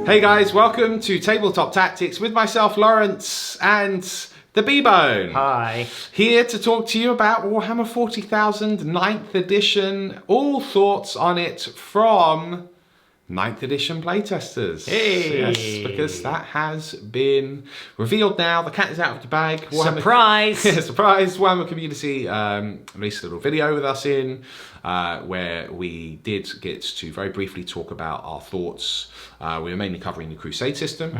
Hey guys, welcome to Tabletop Tactics with myself, Lawrence, and the B-Bone. Hi. Here to talk to you about Warhammer 40,000 9th edition, all thoughts on it from 9th edition playtesters. Hey! Yes, because that has been revealed now. The cat is out of the bag. Surprise! Surprise! Warhammer community released a little video with us in where we did get to very briefly talk about our thoughts. We were mainly covering the Crusade system,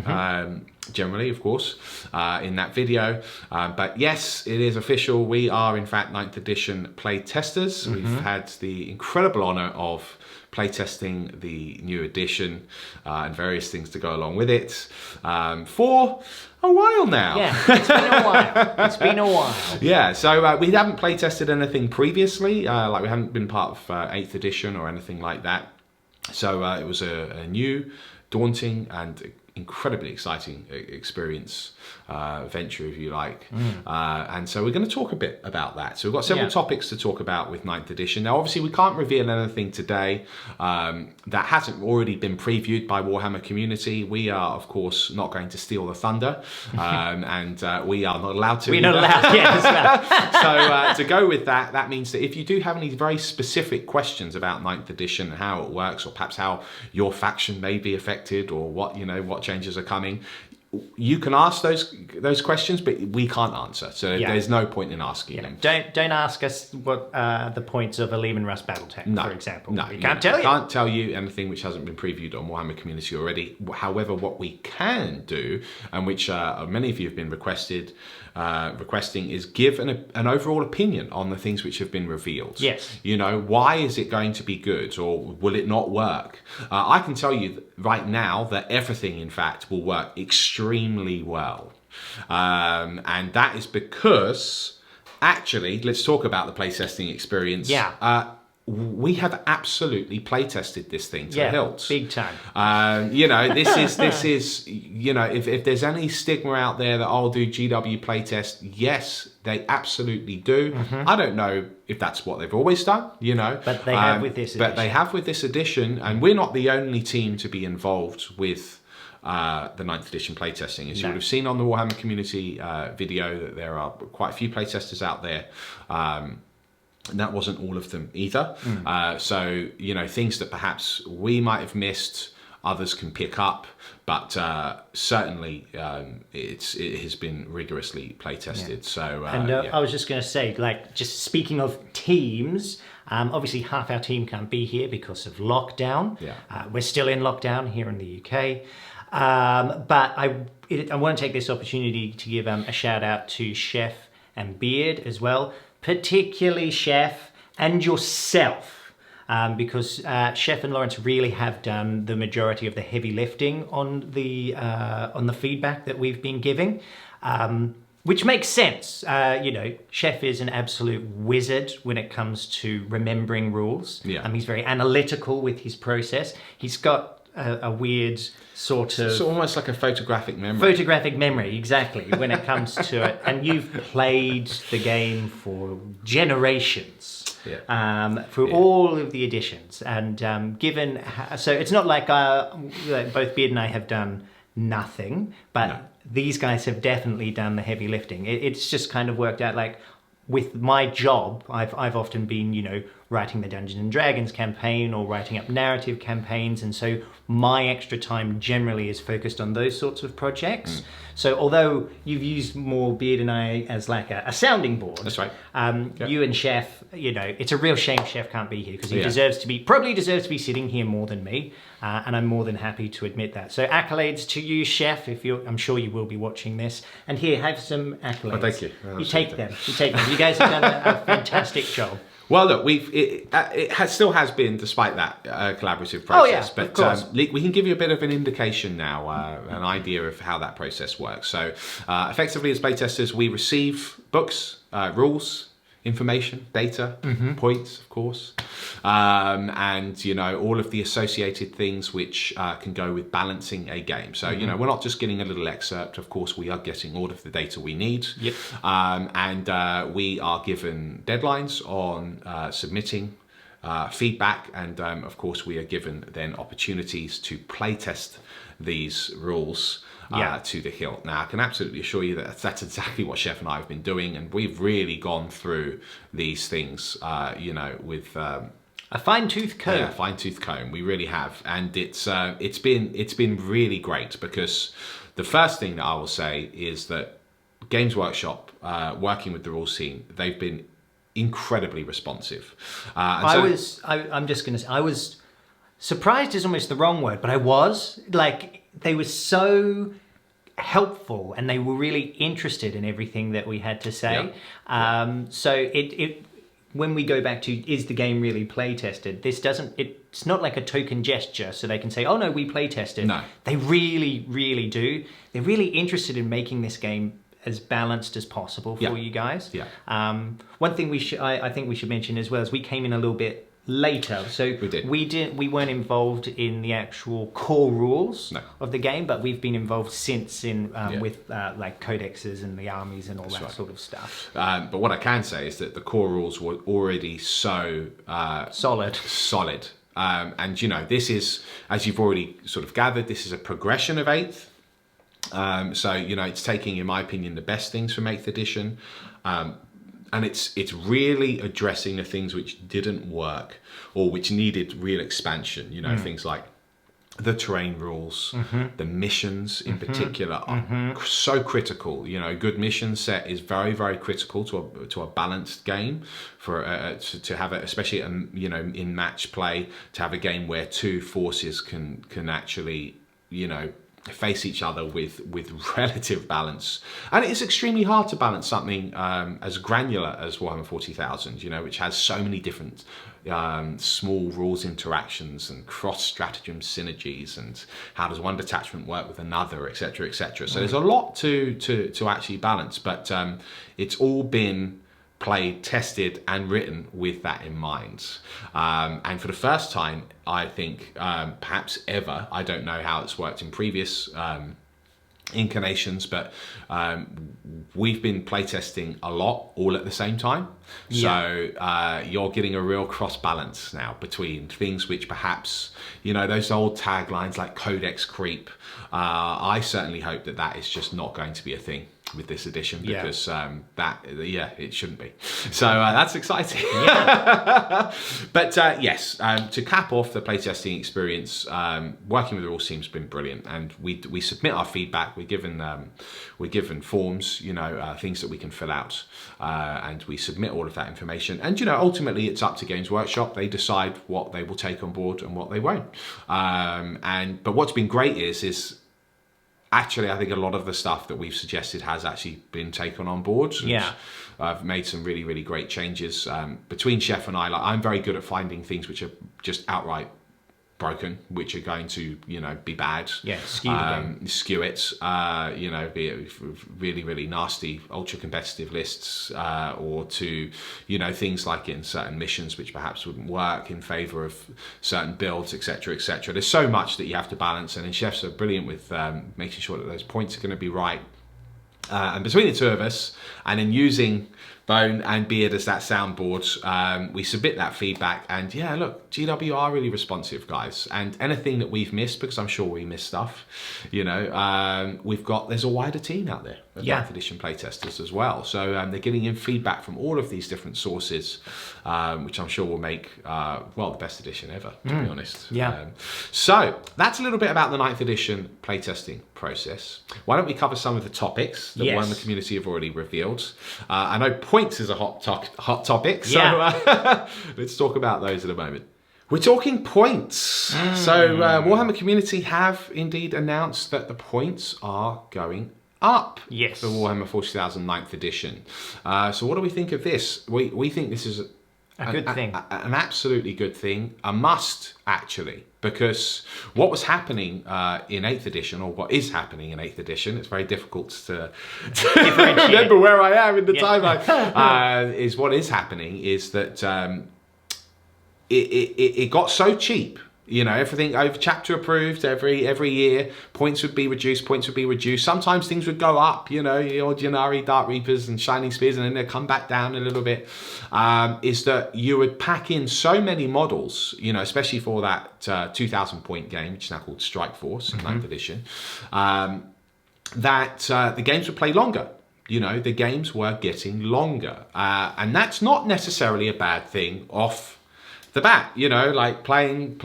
generally, of course, in that video. But yes, it is official. We are, in fact, 9th edition playtesters. We've had the incredible honor of playtesting the new edition and various things to go along with it for a while now. Yeah, it's been a while. It's been a while. Yeah, so we haven't playtested anything previously, like we haven't been part of 8th edition or anything like that. So it was a new, daunting and incredibly exciting experience, venture if you like. And so we're going to talk a bit about that. So we've got several topics to talk about with 9th edition. Now obviously we can't reveal anything today that hasn't already been previewed by Warhammer community. We are of course not going to steal the thunder, and we are not allowed to. We're not allowed, yes. So to go with that, that means that if you do have any very specific questions about 9th edition and how it works, or perhaps how your faction may be affected, or what changes are coming, you can ask those questions, but we can't answer. So there's no point in asking them. Don't ask us what the points of a Lehman Russ battle tech, for example. No, we can't tell you. Can't tell you anything which hasn't been previewed on Warhammer community already. However, what we can do, and which many of you have been requesting, is give an overall opinion on the things which have been revealed. Yes. You know, why is it going to be good, or will it not work? I can tell you right now that everything, in fact, will work extremely well. And that is because, actually, let's talk about the playtesting experience. Yeah. We have absolutely playtested this thing to the hilt. Big time. You know, this is, you know, if there's any stigma out there that I'll do GW playtest, yes, they absolutely do. I don't know if that's what they've always done, you know. But they have with this edition. But they have with this edition, and we're not the only team to be involved with the 9th edition playtesting. As you would have seen on the Warhammer community video, that there are quite a few playtesters out there. And that wasn't all of them either. So, you know, things that perhaps we might have missed, others can pick up, but certainly it has been rigorously playtested. So, I was just going to say, like, just speaking of teams, obviously half our team can't be here because of lockdown. We're still in lockdown here in the UK. But I want to take this opportunity to give a shout out to Chef and Beard as well, particularly Chef and yourself, because Chef and Lawrence really have done the majority of the heavy lifting on the feedback that we've been giving, which makes sense. You know, Chef is an absolute wizard when it comes to remembering rules. He's very analytical with his process. He's got a weird sort of... It's almost like a photographic memory. Photographic memory, exactly, when it comes to it. And you've played the game for generations, through all of the editions. And so it's not like both Beard and I have done nothing, but these guys have definitely done the heavy lifting. It's just kind of worked out like, with my job, I've often been, you know, writing the Dungeons and Dragons campaign or writing up narrative campaigns, and so my extra time generally is focused on those sorts of projects. So although you've used more Beard and I as like a sounding board, that's right. You and Chef, you know, it's a real shame Chef can't be here, because he probably deserves to be sitting here more than me, and I'm more than happy to admit that. So accolades to you, Chef. I'm sure you will be watching this. And here, have some accolades. Oh, thank you. You take them. You guys have done a fantastic job. Well, look, it still has been, despite that, collaborative process. Of course. We can give you a bit of an indication now, an idea of how that process works. So, effectively, as playtesters, we receive books, rules, information, data, points, of course, and you know, all of the associated things which can go with balancing a game. So you know, we're not just getting a little excerpt. Of course, we are getting all of the data we need, and we are given deadlines on submitting feedback, and of course we are given then opportunities to playtest these rules to the hilt. Now, I can absolutely assure you that that's exactly what Chef and I have been doing, and we've really gone through these things, with a fine-tooth comb. Yeah, fine-tooth comb. We really have, and it's been really great, because the first thing that I will say is that Games Workshop, working with the rules team, they've been incredibly responsive. I'm just going to say, I was surprised is almost the wrong word, but I was. Like, they were so helpful, and they were really interested in everything that we had to say. Yeah. So it when we go back to, is the game really play tested? It's not like a token gesture, so they can say, oh no, we play tested. No. They really, really do. They're really interested in making this game as balanced as possible for you guys. Yeah. One thing I think we should mention as well is we came in a little bit later, so we weren't involved in the actual core rules of the game, but we've been involved since with like codexes and the armies and all that sort of stuff. But what I can say is that the core rules were already so solid. And this is, as you've already sort of gathered, this is a progression of 8th. So it's taking, in my opinion, the best things from 8th edition, and it's really addressing the things which didn't work or which needed real expansion. Things like the terrain rules, the missions in particular are so critical. A good mission set is very, very critical to a balanced game, for to have it, especially in match play, to have a game where two forces can actually face each other with relative balance. And it's extremely hard to balance something as granular as Warhammer 40,000, which has so many different small rules interactions and cross stratagem synergies, and how does one detachment work with another, etc., etc. So there's a lot to actually balance, but it's all been played, tested, and written with that in mind. And for the first time, I think, perhaps ever, I don't know how it's worked in previous incarnations, but we've been playtesting a lot all at the same time. So you're getting a real cross balance now between things which perhaps, those old taglines like codex creep. I certainly hope that is just not going to be a thing with this edition, because it shouldn't be. So that's exciting. But yes, to cap off the playtesting experience, working with the rules team's been brilliant, and we submit our feedback. We're given forms, things that we can fill out, and we submit all of that information. And ultimately, it's up to Games Workshop. They decide what they will take on board and what they won't. But what's been great is actually, I think a lot of the stuff that we've suggested has actually been taken on board. I've made some really, really great changes. Between Chef and I, I'm very good at finding things which are just outright broken, which are going to, be bad. Skew it. Be it really, really nasty, ultra competitive lists, or to, things like in certain missions which perhaps wouldn't work in favor of certain builds, etc., etc. There's so much that you have to balance, and chefs are brilliant with making sure that those points are going to be right. And between the two of us, and in using Bone and Beard as that soundboard, we submit that feedback, and look, GW are really responsive, guys. And anything that we've missed, because I'm sure we miss stuff, there's a wider team out there of 9th edition playtesters as well. So they're getting in feedback from all of these different sources, which I'm sure will make, the best edition ever, to be honest. So that's a little bit about the 9th edition playtesting process. Why don't we cover some of the topics that one in the community have already revealed? I know points is a hot topic, so let's talk about those in a moment. We're talking points. So Warhammer community have indeed announced that the points are going up for Warhammer 40,000 9th edition. So what do we think of this? We think this is a good thing. An absolutely good thing. A must, actually. Because what was happening in 8th edition, or what is happening in 8th edition, it's very difficult to remember where I am in the timeline, is what is happening is that it got so cheap You know, everything over chapter approved every year. Points would be reduced. Sometimes things would go up, you know, your Janari, Dark Reapers and Shining Spears, and then they'd come back down a little bit. Is that you would pack in so many models, you know, especially for that 2,000 point game, which is now called Strike Force, 9th edition, that the games would play longer. You know, the games were getting longer. And that's not necessarily a bad thing off the bat, you know, like playing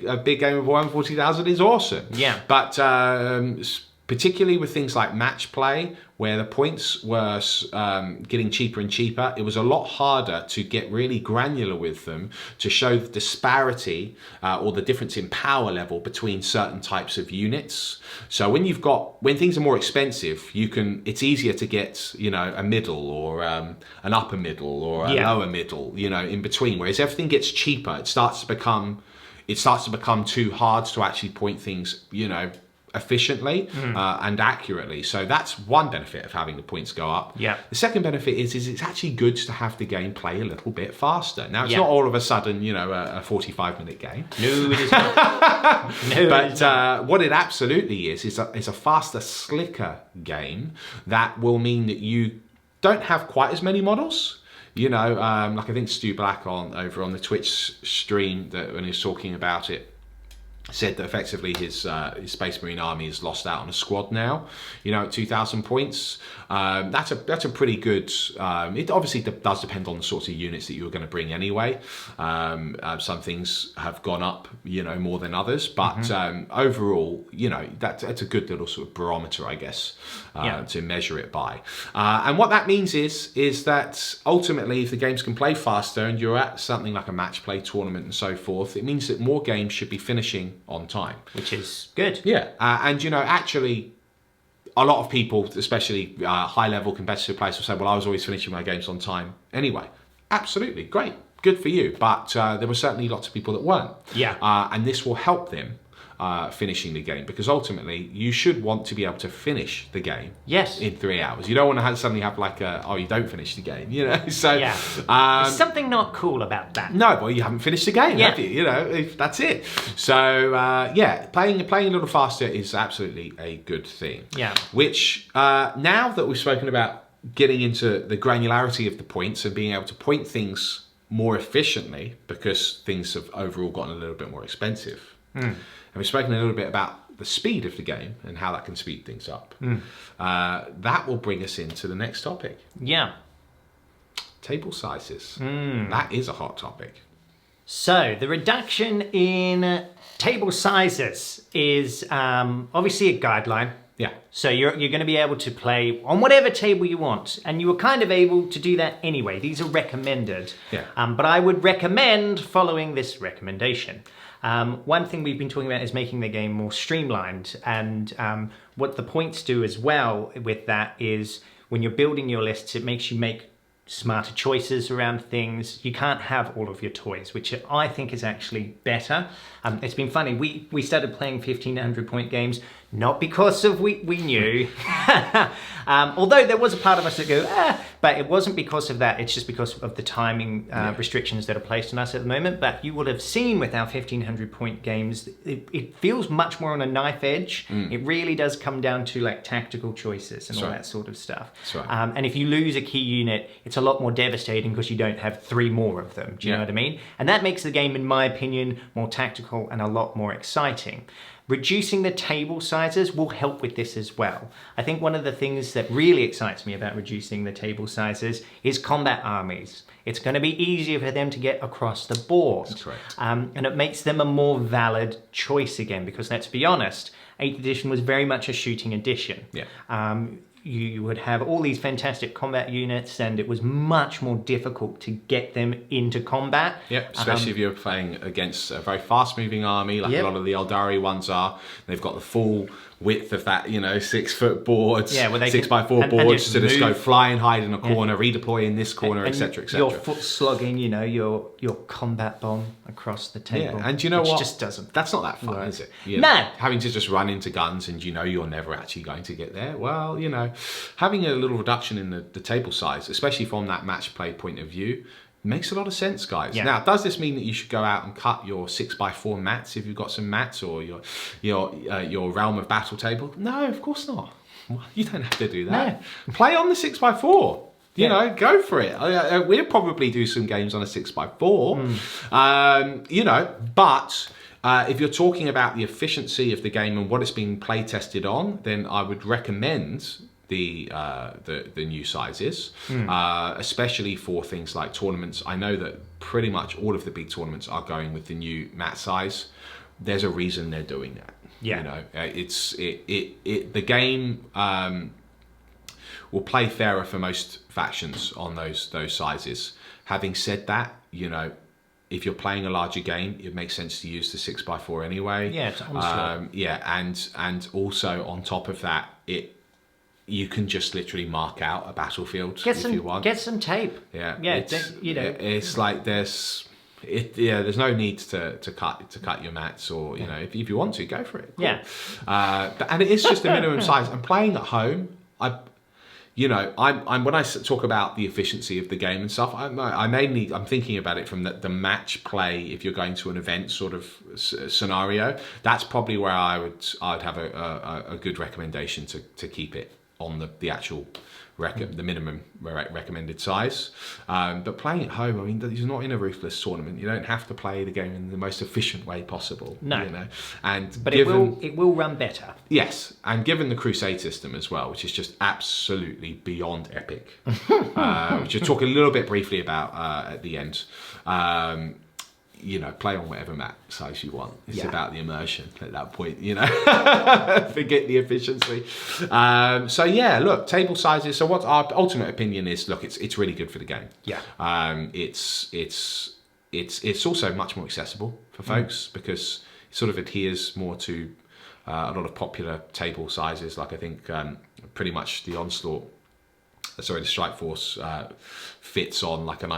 a big game of Warhammer 40,000 is awesome. Yeah. But particularly with things like match play, where the points were getting cheaper and cheaper, it was a lot harder to get really granular with them to show the disparity or the difference in power level between certain types of units. So when things are more expensive, it's easier to get, you know, a middle or an upper middle or a lower middle, you know, in between. Whereas everything gets cheaper, it starts to become too hard to actually point things, you know, efficiently and accurately. So that's one benefit of having the points go up. Yeah. The second benefit is it's actually good to have the game play a little bit faster. Now it's not all of a sudden, you know, a 45-minute game. No, it is not. But what it absolutely is a faster, slicker game that will mean that you don't have quite as many models. You know, like I think Stu Black over on the Twitch stream when he was talking about it, said that effectively his Space Marine army has lost out on a squad now, you know, at 2,000 points. That's a pretty good, it obviously does depend on the sorts of units that you're going to bring anyway. Some things have gone up, you know, more than others, but overall, you know, that's a good little sort of barometer, I guess, to measure it by. And what that means is that ultimately, if the games can play faster and you're at something like a match play tournament and so forth, it means that more games should be finishing on time, which is good. Yeah, and you know, actually, a lot of people, especially high-level competitive players, will say, "Well, I was always finishing my games on time anyway." Absolutely, great, good for you. But there were certainly lots of people that weren't. Yeah, and this will help them finishing the game, because ultimately you should want to be able to finish the game in 3 hours. You don't want to suddenly have like you don't finish the game, you know. So there's something not cool about that. No, well, you haven't finished the game, have you? You know, that's it. So playing a little faster is absolutely a good thing. Yeah. Which now that we've spoken about getting into the granularity of the points and being able to point things more efficiently, because things have overall gotten a little bit more expensive. And we've spoken a little bit about the speed of the game and how that can speed things up. That will bring us into the next topic. Yeah. Table sizes. That is a hot topic. So the reduction in table sizes is obviously a guideline. Yeah. So you're going to be able to play on whatever table you want, and you were kind of able to do that anyway. These are recommended. Yeah. But I would recommend following this recommendation. One thing we've been talking about is making the game more streamlined, and what the points do as well with that is when you're building your lists, it makes you make smarter choices around things. You can't have all of your toys, which I think is actually better. It's been funny, we started playing 1,500 point games, not because of we knew, although there was a part of us that go, but it wasn't because of that, it's just because of the timing restrictions that are placed on us at the moment. But you will have seen with our 1,500 point games, it feels much more on a knife edge. It really does come down to like tactical choices and all that sort of stuff. And if you lose a key unit, it's a lot more devastating because you don't have 3 more of them. Do you know what I mean? And that makes the game, in my opinion, more tactical and a lot more exciting. Reducing the table sizes will help with this as well. I think one of the things that really excites me about reducing the table sizes is combat armies. It's going to be easier for them to get across the board. That's correct. And it makes them a more valid choice again, because let's be honest, 8th edition was very much a shooting edition. Yeah. You would have all these fantastic combat units, and it was much more difficult to get them into combat. Yep, especially if you're playing against a very fast-moving army, like a lot of the Eldari ones are. They've got the full width of that, 6-foot boards, 6x4 boards to just go fly and hide in a corner, redeploy in this corner, etc., etc. Your foot slogging, your combat bomb across the table. Yeah, and you know what? Just doesn't. That's not that fun, is it? No. Having to just run into guns and you're never actually going to get there. Well, having a little reduction in the table size, especially from that match play point of view, Makes a lot of sense, guys. Yeah. Now, does this mean that you should go out and cut your 6x4 mats if you've got some mats, or your Realm of Battle table? No, of course not. You don't have to do that. No. Play on the 6x4. You know, go for it. We'll probably do some games on a 6x4. You know, but if you're talking about the efficiency of the game and what it's being play tested on, then I would recommend the new sizes, especially for things like tournaments. I know that pretty much all of the big tournaments are going with the new mat size. There's a reason they're doing that. Yeah. You know, the game will play fairer for most factions on those sizes. Having said that, you know, if you're playing a larger game, it makes sense to use the 6x4 anyway. Yeah, it's onslaught. Yeah, and also on top of that, you can just literally mark out a battlefield if you want. Get some tape. Yeah, you know, it's like there's no need to cut your mats, or you know, if you want to, go for it. Cool. Yeah, and it is just a minimum size. And playing at home, I'm when I talk about the efficiency of the game and stuff, I'm thinking about it from the match play. If you're going to an event sort of scenario, that's probably where I'd have a good recommendation to keep it on the actual the minimum recommended size. But playing at home, I mean, you're not in a ruthless tournament. You don't have to play the game in the most efficient way possible. No, you know, but it will run better. Yes, and given the Crusade system as well, which is just absolutely beyond epic, which we'll talk a little bit briefly about at the end. You know, play on whatever mat size you want. It's about the immersion at that point, you know. Forget the efficiency. So yeah, look, table sizes. So what our ultimate opinion is, look, it's really good for the game. Yeah. It's also much more accessible for folks because it sort of adheres more to a lot of popular table sizes. Like I think pretty much the Strike Force fits on like an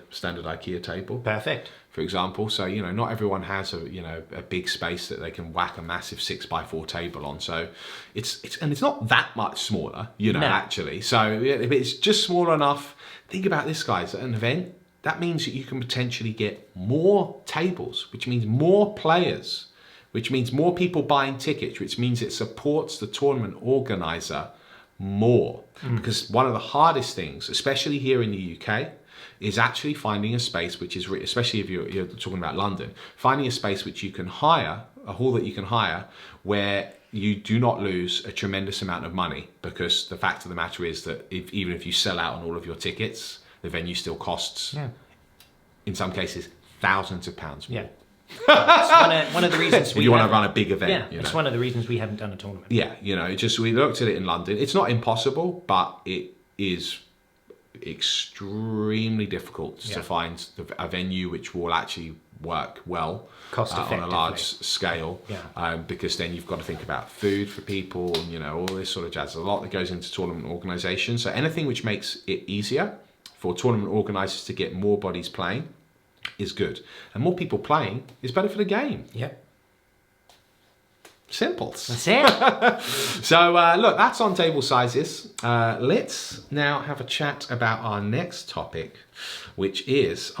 standard IKEA table. Perfect. For example, so you know, not everyone has a big space that they can whack a massive 6x4 table on. So it's not that much smaller, you know, actually. So if it's just small enough, think about this, guys. At an event, that means that you can potentially get more tables, which means more players, which means more people buying tickets, which means it supports the tournament organizer more. Because one of the hardest things, especially here in the UK, is actually finding a space which is, especially if you're talking about London, finding a space which you can hire, a hall that you can hire, where you do not lose a tremendous amount of money, because the fact of the matter is that even if you sell out on all of your tickets, the venue still costs, in some cases, thousands of pounds more. Yeah. It's one of the reasons if you want to run a big event. Yeah, it's one of the reasons we haven't done a tournament. Yeah, you know, we looked at it in London. It's not impossible, but it is extremely difficult to find a venue which will actually work well on a large scale, because then you've got to think about food for people and, you know, all this sort of jazz. There's a lot that goes into tournament organisation. So anything which makes it easier for tournament organisers to get more bodies playing is good, and more people playing is better for the game. Yep. Simple. That's it. So look, that's on table sizes. Let's now have a chat about our next topic, which is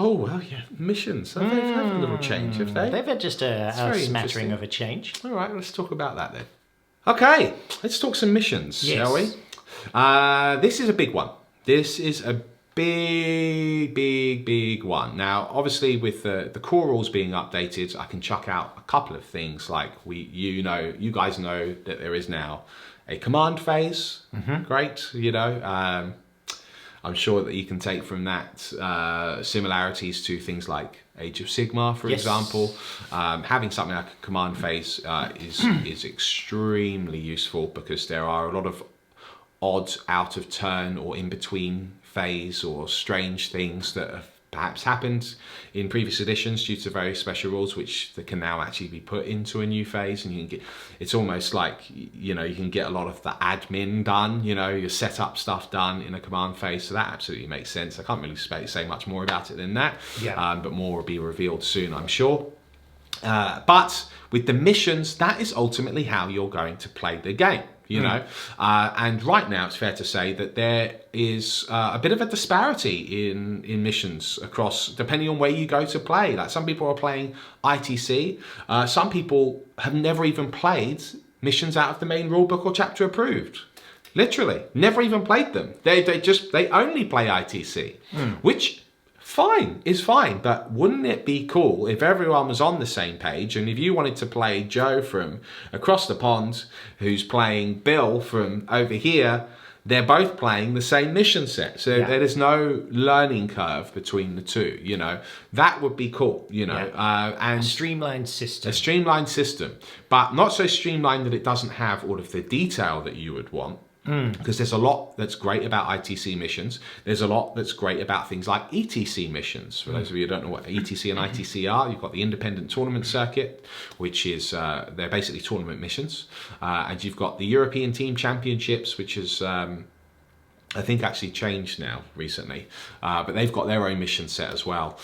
missions. So they've had a little change, have they? They've had just a smattering of a change. All right, let's talk about that then. Okay, let's talk some missions, shall we? This is a big one. This is a big one. Now, obviously, with the core rules being updated, I can chuck out a couple of things like you guys know that there is now a command phase. Great, you know. I'm sure that you can take from that similarities to things like Age of Sigmar, for example. Having something like a command phase is extremely useful, because there are a lot of odd, out of turn or in between phase or strange things that have perhaps happened in previous editions due to very special rules, which that can now actually be put into a new phase. And you can get, it's almost like, you know, you can get a lot of the admin done, you know, your setup stuff done in a command phase. So that absolutely makes sense. I can't really say much more about it than that, but more will be revealed soon, I'm sure. But with the missions, that is ultimately how you're going to play the game. you know. And right now, it's fair to say that there is a bit of a disparity in missions across, depending on where you go to play. Like some people are playing ITC, some people have never even played missions out of the main rulebook or chapter approved. Literally, never even played them. They only play ITC, which is fine. But wouldn't it be cool if everyone was on the same page, and if you wanted to play Joe from across the pond, who's playing Bill from over here, they're both playing the same mission set, so there is no learning curve between the two. You know, that would be cool. You know, and a streamlined system, but not so streamlined that it doesn't have all of the detail that you would want. Because there's a lot that's great about ITC missions. There's a lot that's great about things like ETC missions. For those of you who don't know what ETC and ITC are, you've got the independent tournament circuit, which is, they're basically tournament missions. And you've got the European Team Championships, which is, I think actually changed now recently. But they've got their own mission set as well.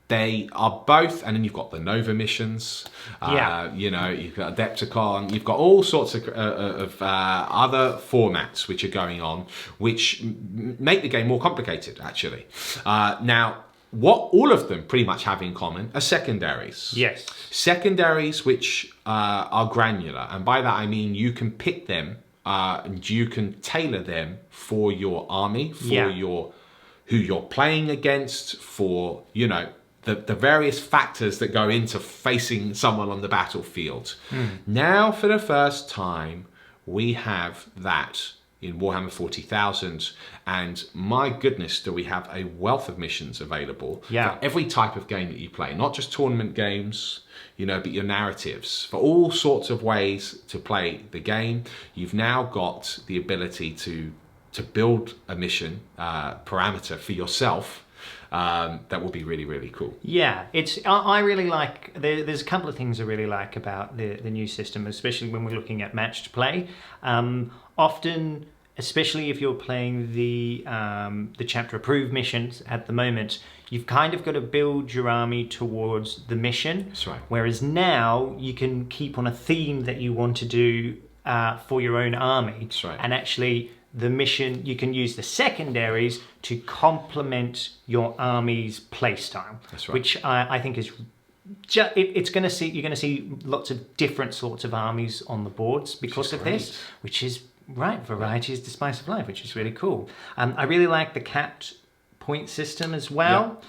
They are both, and then you've got the Nova missions, you know, you've got Adepticon, you've got all sorts of other formats which are going on, which make the game more complicated, actually. Now, what all of them pretty much have in common are secondaries. Yes. Secondaries which are granular, and by that I mean you can pick them and you can tailor them for your army, for who you're playing against, for, you know, the various factors that go into facing someone on the battlefield. Now, for the first time, we have that in Warhammer 40,000, and my goodness, do we have a wealth of missions available for every type of game that you play, not just tournament games, you know, but your narratives, for all sorts of ways to play the game. You've now got the ability to build a mission parameter for yourself. That will be really, really cool. Yeah, I really like, there's a couple of things I really like about the new system, especially when we're looking at matched play. Often, especially if you're playing the chapter approved missions at the moment, you've kind of got to build your army towards the mission. That's right. Whereas now you can keep on a theme that you want to do for your own army. That's right. And actually, the mission, you can use the secondaries to complement your army's playstyle. That's right. Which I think is you're going to see lots of different sorts of armies on the boards because of this, which is variety is the spice of life, which is really cool. I really like the capped point system as well.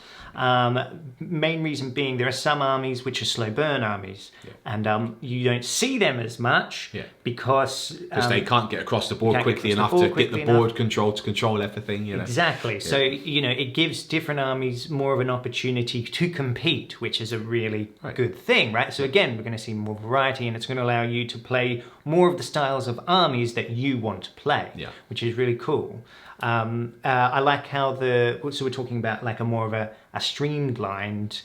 Main reason being there are some armies which are slow burn armies, and you don't see them as much because they can't get across the board quickly enough to get the board control to control everything. You know? Exactly. So you know it gives different armies more of an opportunity to compete, which is a really good thing, right? So again, we're going to see more variety, and it's going to allow you to play more of the styles of armies that you want to play, which is really cool. I like how so we're talking about like a more of a streamlined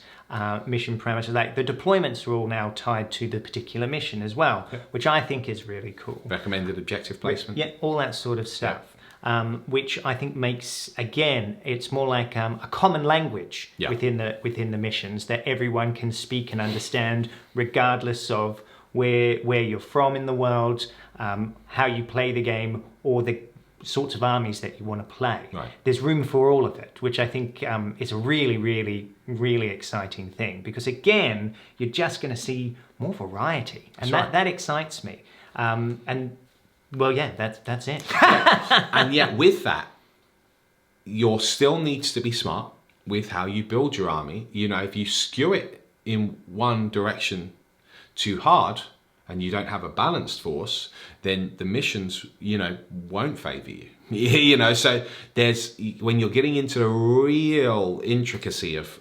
mission parameter. Like the deployments are all now tied to the particular mission as well, which I think is really cool. Recommended objective placement. Yeah, all that sort of stuff. Which I think makes, again, it's more like a common language within the missions that everyone can speak and understand, regardless of where you're from in the world, how you play the game, or the sorts of armies that you want to play. There's room for all of it, which I think is a really, really, really exciting thing, because again, you're just going to see more variety, and that excites me. And well, that's it. And yet with that, you still needs to be smart with how you build your army. You know, if you skew it in one direction too hard, and you don't have a balanced force, then the missions, you know, won't favour you. You know, so when you're getting into the real intricacy of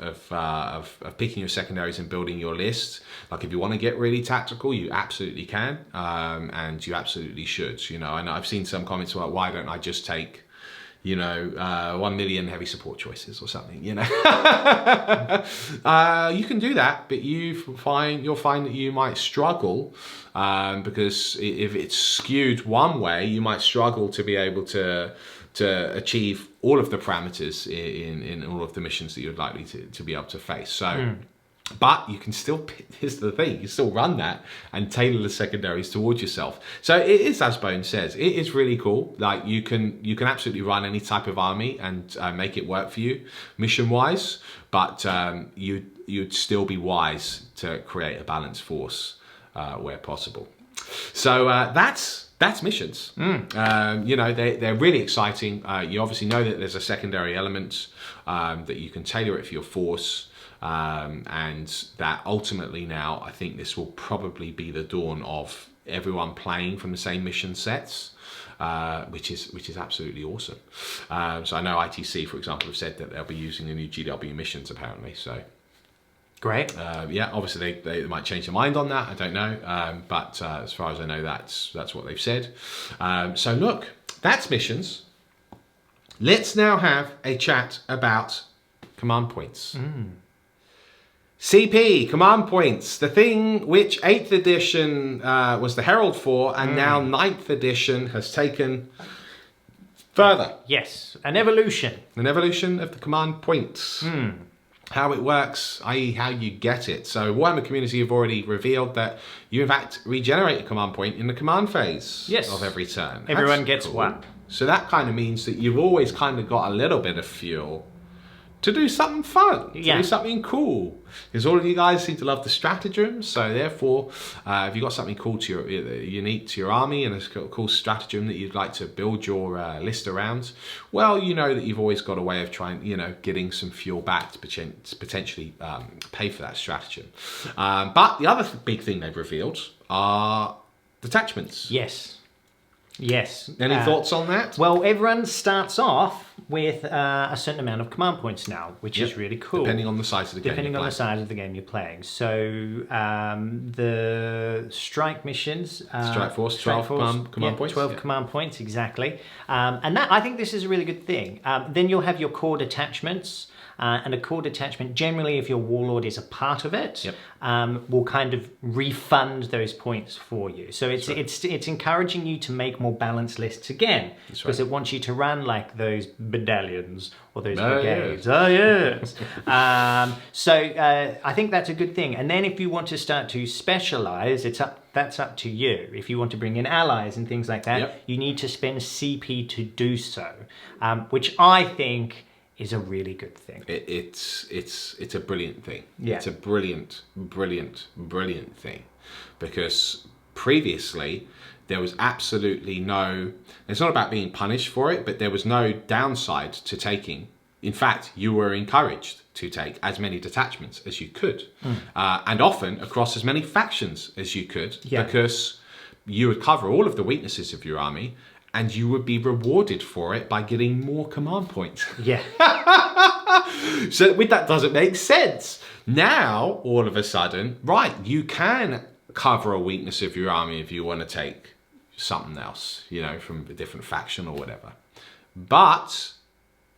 picking your secondaries and building your list, like if you want to get really tactical, you absolutely can, and you absolutely should. You know, and I've seen some comments about why don't I just take, you know, 1 million heavy support choices or something, you know. You can do that, but you'll find that you might struggle, because if it's skewed one way, you might struggle to be able to achieve all of the parameters in all of the missions that you're likely to be able to face. So But you can still, here's the thing, you can still run that and tailor the secondaries towards yourself. So it is, as Bone says, it is really cool. Like you can absolutely run any type of army and make it work for you mission-wise, but you'd still be wise to create a balanced force where possible. So that's missions. You know, they're really exciting. You obviously know that there's a secondary element that you can tailor it for your force. And that ultimately now, I think this will probably be the dawn of everyone playing from the same mission sets, which is absolutely awesome. So I know ITC, for example, have said that they'll be using the new GW missions apparently. So great. Yeah, obviously they might change their mind on that. I don't know, but as far as I know, that's what they've said. So look, that's missions. Let's now have a chat about command points. CP, command points, the thing which 8th edition was the herald for, and now 9th edition has taken further. Yes, an evolution. An evolution of the command points. How it works, i.e. how you get it. So Warhammer community have already revealed that you in fact regenerate a command point in the command phase of every turn. Everyone gets one. So that kind of means that you've always kind of got a little bit of fuel to do something fun, to do something cool. Because all of you guys seem to love the stratagems, so therefore, if you've got something cool to your, unique to your army and a cool stratagem that you'd like to build your list around, well, you know that you've always got a way of trying, you know, getting some fuel back to potentially pay for that stratagem. But the other big thing they've revealed are detachments. Yes. Yes. Any thoughts on that? Well, everyone starts off with a certain amount of command points now, which is really cool. Depending on the size of the game. Depending on the size of the game you're playing. So the strike missions. Strike Force, 12 command points. 12 command points, exactly. And that, I think this is a really good thing. Then you'll have your core detachments. And a core detachment, generally if your warlord is a part of it, will kind of refund those points for you. So it's encouraging you to make more balanced lists again, because it wants you to run like those battalions or those brigades. Oh yes. So I think that's a good thing. And then if you want to start to specialize, that's up to you. If you want to bring in allies and things like that, you need to spend CP to do so, which I think is a really good thing. It's a brilliant thing. Yeah. It's a brilliant thing, because previously there was absolutely no, it's not about being punished for it, but there was no downside to taking. In fact, you were encouraged to take as many detachments as you could, and often across as many factions as you could, because you would cover all of the weaknesses of your army, and you would be rewarded for it by getting more command points. Yeah. So that doesn't make sense. Now, all of a sudden, right, you can cover a weakness of your army if you want to take something else, you know, from a different faction or whatever. But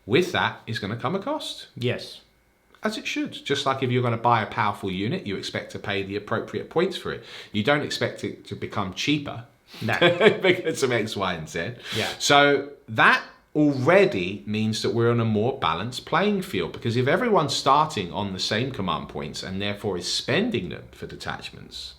with that is going to come a cost. Yes. As it should. Just like if you're going to buy a powerful unit, you expect to pay the appropriate points for it. You don't expect it to become cheaper. No. Because of X, Y, and Z. Yeah. So that already means that we're on a more balanced playing field, because if everyone's starting on the same command points and therefore is spending them for detachments,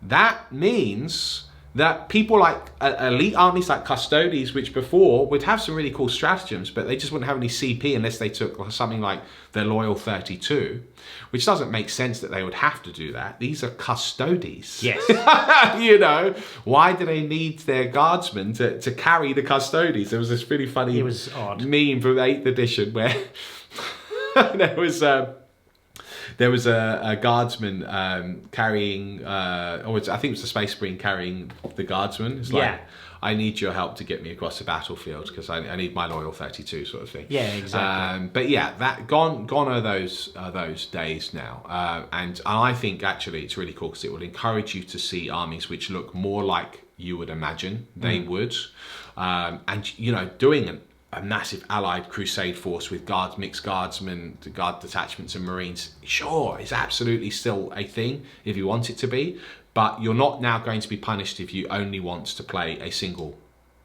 that means that people like elite armies like Custodes, which before would have some really cool stratagems, but they just wouldn't have any CP unless they took something like their Loyal 32, which doesn't make sense that they would have to do that. These are Custodes. Yes. You know, why do they need their guardsmen to carry the Custodes? There was this really funny It was odd. meme from 8th edition where there was a guardsman carrying, I think it was the Space Marine carrying the guardsman. It's like, I need your help to get me across the battlefield because I need my Loyal 32 sort of thing. Yeah, exactly. But yeah, that gone are those days now. And I think actually it's really cool because it will encourage you to see armies which look more like you would imagine they would. And, you know, doing a massive allied crusade force with mixed guardsmen, guard detachments and marines, sure, is absolutely still a thing if you want it to be, but you're not now going to be punished if you only want to play a single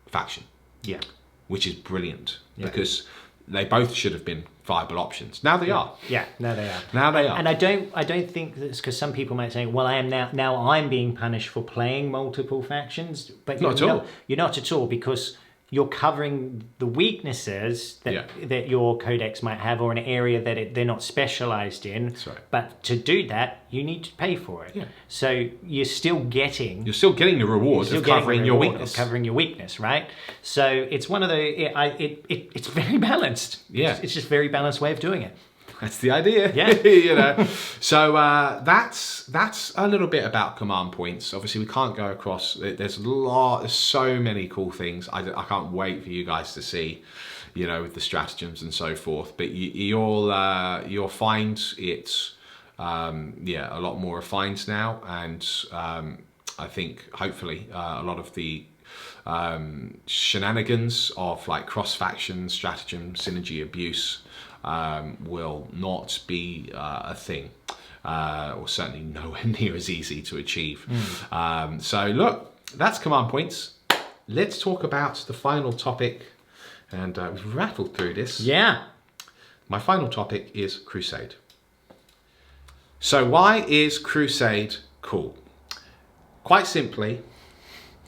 faction. Yeah. Which is brilliant, because they both should have been viable options. Now they are. Yeah, now they are. Now they are. And I don't think that's because some people might say, well, I am now I'm being punished for playing multiple factions, but Not at all. You're not at all, because you're covering the weaknesses that your codex might have, or an area that they're not specialized in. That's right. But to do that, you need to pay for it. Yeah. So you're still getting the reward of covering your weakness. Covering your weakness, right? So it's one of the it's very balanced. Yeah. It's just a very balanced way of doing it. That's the idea. Yeah. You know. So that's a little bit about command points. Obviously, we can't go across. There's so many cool things. I can't wait for you guys to see, you know, with the stratagems and so forth. But you'll find it's a lot more refined now, and I think hopefully a lot of the shenanigans of like cross-faction stratagem synergy abuse will not be a thing, or certainly nowhere near as easy to achieve. So look, that's command points. Let's talk about the final topic, and we've rattled through this. Yeah. My final topic is Crusade. So why is Crusade cool? Quite simply,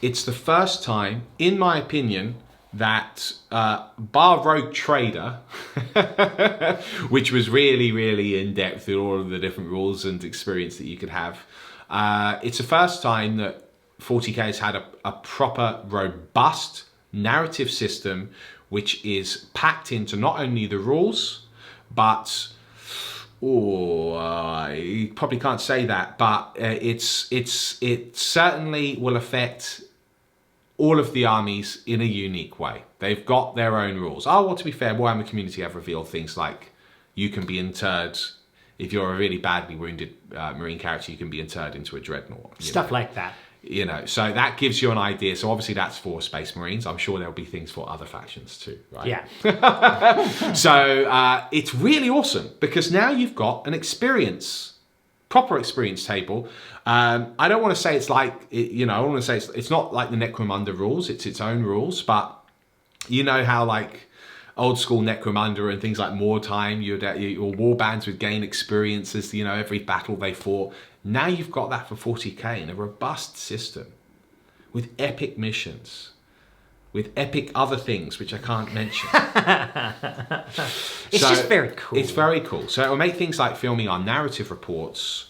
it's the first time, in my opinion, that bar Rogue Trader, which was really, really in depth with all of the different rules and experience that you could have, it's the first time that 40k has had a proper, robust narrative system, which is packed into not only the rules, but you probably can't say that, but it certainly will affect all of the armies in a unique way. They've got their own rules. Oh, well, to be fair, Warhammer community have revealed things like you can be interred, if you're a really badly wounded Marine character, you can be interred into a dreadnought. Stuff like that. You know, so that gives you an idea. So obviously that's for Space Marines. I'm sure there'll be things for other factions too, right? Yeah. So it's really awesome because now you've got an proper experience table. I don't want to say it's like, I want to say it's not like the Necromunda rules. It's its own rules, but you know how like old school Necromunda and things like Wartime, your war bands would gain experiences, every battle they fought. Now you've got that for 40k in a robust system with epic missions, with epic other things, which I can't mention. It's just very cool. It's very cool. So it will make things like filming our narrative reports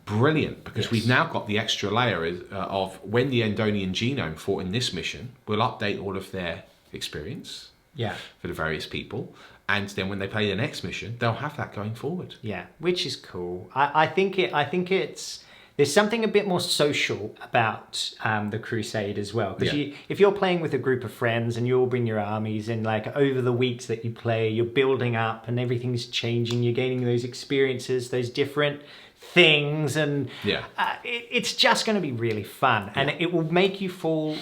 brilliant, because we've now got the extra layer of when the Endonian genome fought in this mission, we'll update all of their experience for the various people. And then when they play the next mission, they'll have that going forward. Yeah, which is cool. I think it's there's something a bit more social about the Crusade as well. Because if you're playing with a group of friends and you all bring your armies, and like over the weeks that you play, you're building up and everything's changing. You're gaining those experiences, those different things, and it's just going to be really fun. And it will make you fall,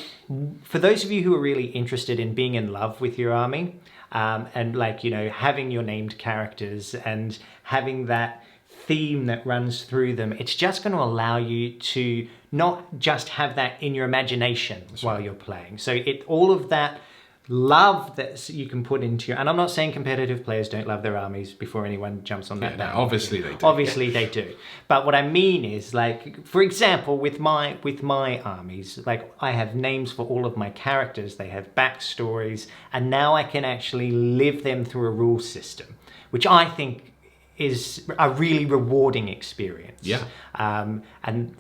for those of you who are really interested in being in love with your army, and like, having your named characters and having that theme that runs through them, it's just going to allow you to not just have that in your imagination while you're playing. So all of that love that you can put into your, and I'm not saying competitive players don't love their armies before anyone jumps on that. No, obviously they do. Obviously they do. But what I mean is, like, for example, with my armies, like, I have names for all of my characters, they have backstories, and now I can actually live them through a rule system, which I think is a really rewarding experience. Yeah. And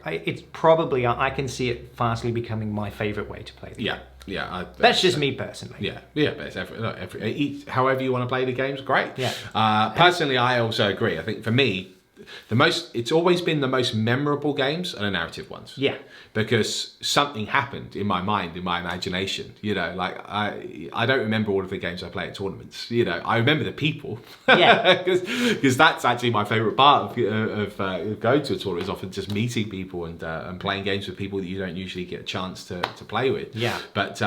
it's probably, I can see it fastly becoming my favorite way to play the game. Yeah, that's just me personally. Yeah, but it's however you want to play the games, great. Yeah. Personally, I also agree. I think for me, it's always been the most memorable games are the narrative ones. Yeah. Because something happened in my mind, in my imagination. Like I don't remember all of the games I play at tournaments. I remember the people. Yeah. Because that's actually my favourite part of going to a tournament, is often just meeting people and playing games with people that you don't usually get a chance to play with. Yeah. But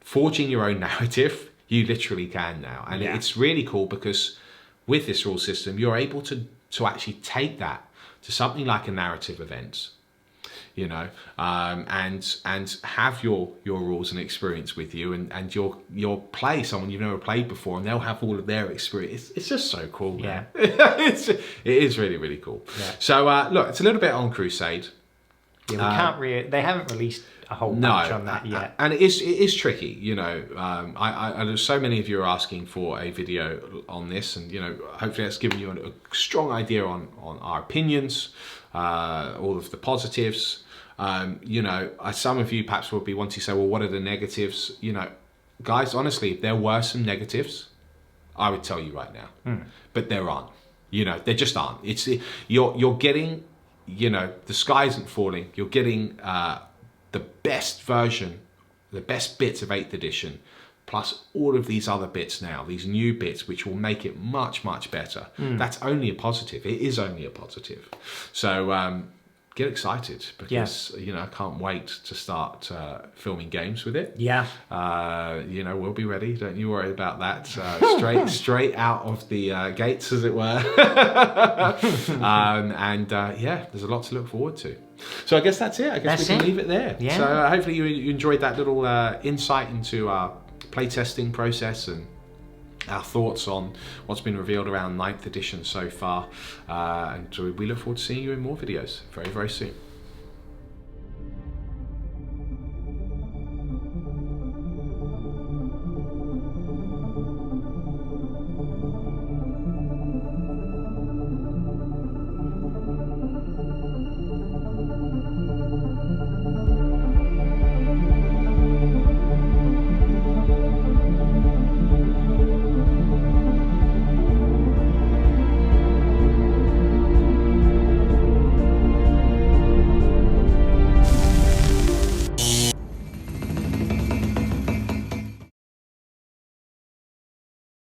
forging your own narrative, you literally can now. And it's really cool because with this rule system, you're able to actually take that to something like a narrative event. you know, and have your rules and experience with you, and you'll play someone you've never played before, and they'll have all of their experience. It's just so cool, man. It is really, really cool. Yeah. So look, it's a little bit on Crusade. Yeah, we can't they haven't released a whole bunch on that yet. And it is tricky, you know. There's so many of you are asking for a video on this, and, you know, hopefully that's given you a strong idea on our opinions, all of the positives. You know, some of you perhaps will be wanting to say, well, what are the negatives? You know, guys, honestly, if there were some negatives, I would tell you right now. But there aren't. You know, there just aren't. You're getting... You know, the sky isn't falling. You're getting the best version, the best bits of 8th edition, plus all of these other bits now, these new bits, which will make it much, much better. That's only a positive. It is only a positive. So get excited, because, you know, I can't wait to start filming games with it. Yeah. You know, we'll be ready. Don't you worry about that. Straight out of the gates, as it were. Yeah, there's a lot to look forward to. So I guess that's it. I guess we can leave it there. Yeah. So hopefully you enjoyed that little insight into our playtesting process and our thoughts on what's been revealed around 9th edition so far, and we look forward to seeing you in more videos very, very soon.